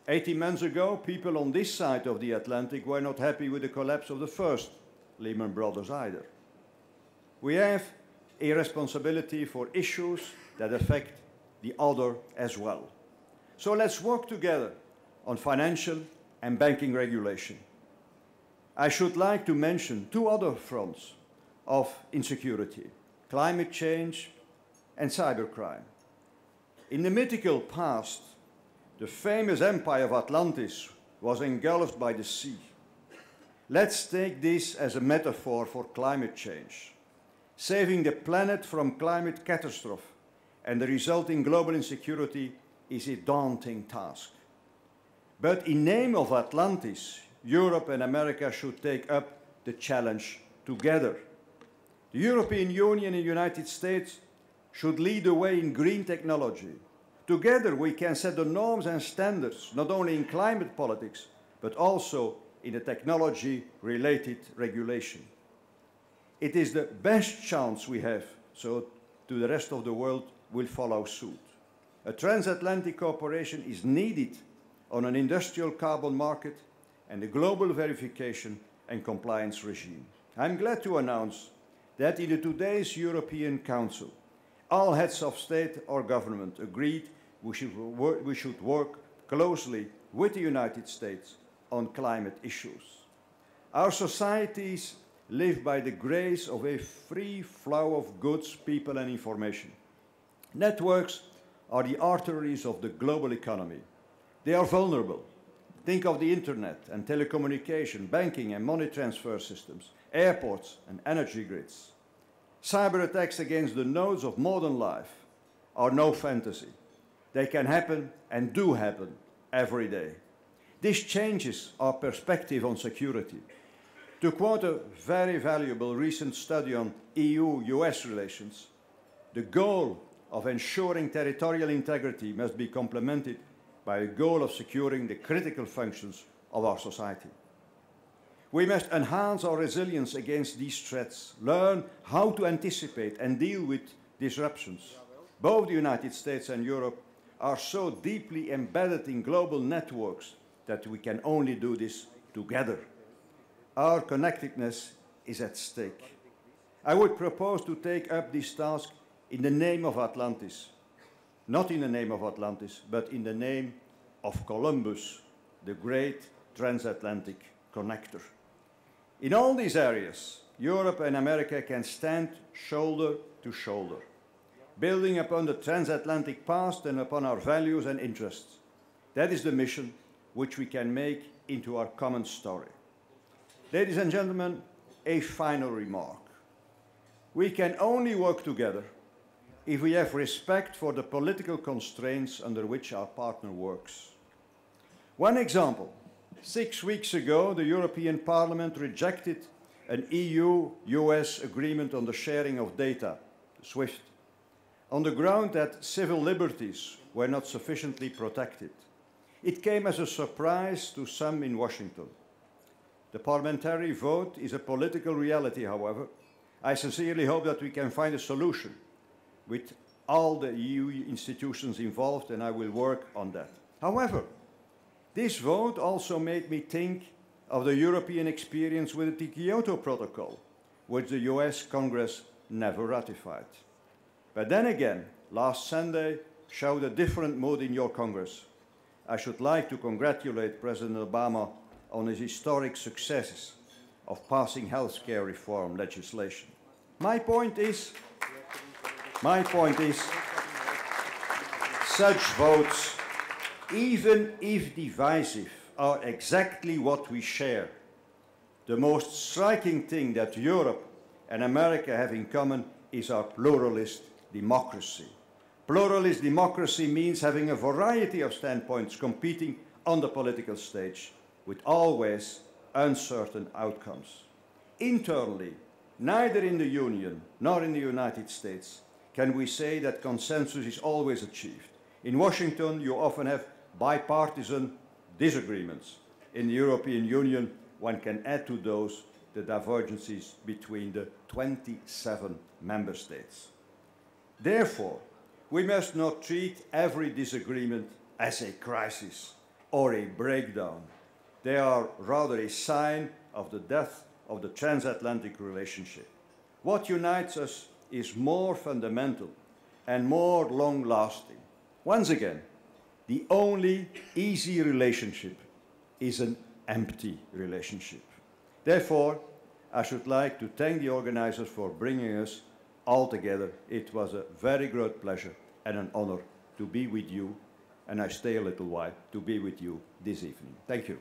18 months ago, people on this side of the Atlantic were not happy with the collapse of the first Lehman Brothers either. We have a responsibility for issues that affect the other as well. So let's work together on financial and banking regulation. I should like to mention two other fronts of insecurity: climate change and cybercrime. In the mythical past, the famous empire of Atlantis was engulfed by the sea. Let's take this as a metaphor for climate change. Saving the planet from climate catastrophe and the resulting global insecurity is a daunting task. But in name of Atlantis, Europe and America should take up the challenge together. The European Union and the United States should lead the way in green technology. Together we can set the norms and standards, not only in climate politics, but also in the technology-related regulation. It is the best chance we have, so the rest of the world will follow suit. A transatlantic cooperation is needed on an industrial carbon market and a global verification and compliance regime. I'm glad to announce that in today's European Council, all heads of state or government agreed we should work closely with the United States on climate issues. Our societies live by the grace of a free flow of goods, people and information. Networks are the arteries of the global economy. They are vulnerable. Think of the internet and telecommunication, banking and money transfer systems, airports and energy grids. Cyber attacks against the nodes of modern life are no fantasy. They can happen and do happen every day. This changes our perspective on security. To quote a very valuable recent study on EU-US relations, the goal of ensuring territorial integrity must be complemented by a goal of securing the critical functions of our society. We must enhance our resilience against these threats, learn how to anticipate and deal with disruptions. Both the United States and Europe are so deeply embedded in global networks that we can only do this together. Our connectedness is at stake. I would propose to take up this task in the name of Atlantis. Not in the name of Atlantis, but in the name of Columbus, the great transatlantic connector. In all these areas, Europe and America can stand shoulder to shoulder, building upon the transatlantic past and upon our values and interests. That is the mission which we can make into our common story. Ladies and gentlemen, a final remark. We can only work together if we have respect for the political constraints under which our partner works. One example, 6 weeks ago, the European Parliament rejected an EU-US agreement on the sharing of data, SWIFT, on the ground that civil liberties were not sufficiently protected. It came as a surprise to some in Washington. The parliamentary vote is a political reality, however. I sincerely hope that we can find a solution with all the EU institutions involved, and I will work on that. However, this vote also made me think of the European experience with the Kyoto Protocol, which the US Congress never ratified. But then again, last Sunday showed a different mood in your Congress. I should like to congratulate President Obama on his historic successes of passing healthcare reform legislation. My point is, such votes, even if divisive, are exactly what we share. The most striking thing that Europe and America have in common is our pluralist democracy. Pluralist democracy means having a variety of standpoints competing on the political stage with always uncertain outcomes. Internally, neither in the Union nor in the United States can we say that consensus is always achieved. In Washington, you often have bipartisan disagreements. In the European Union, one can add to those the divergences between the 27 member states. Therefore, we must not treat every disagreement as a crisis. or a breakdown. They are rather a sign of the death of the transatlantic relationship. What unites us is more fundamental and more long-lasting. Once again, the only easy relationship is an empty relationship. Therefore, I should like to thank the organizers for bringing us all together. It was a very great pleasure and an honor to be with you, and I stay a little while to be with you this evening. Thank you.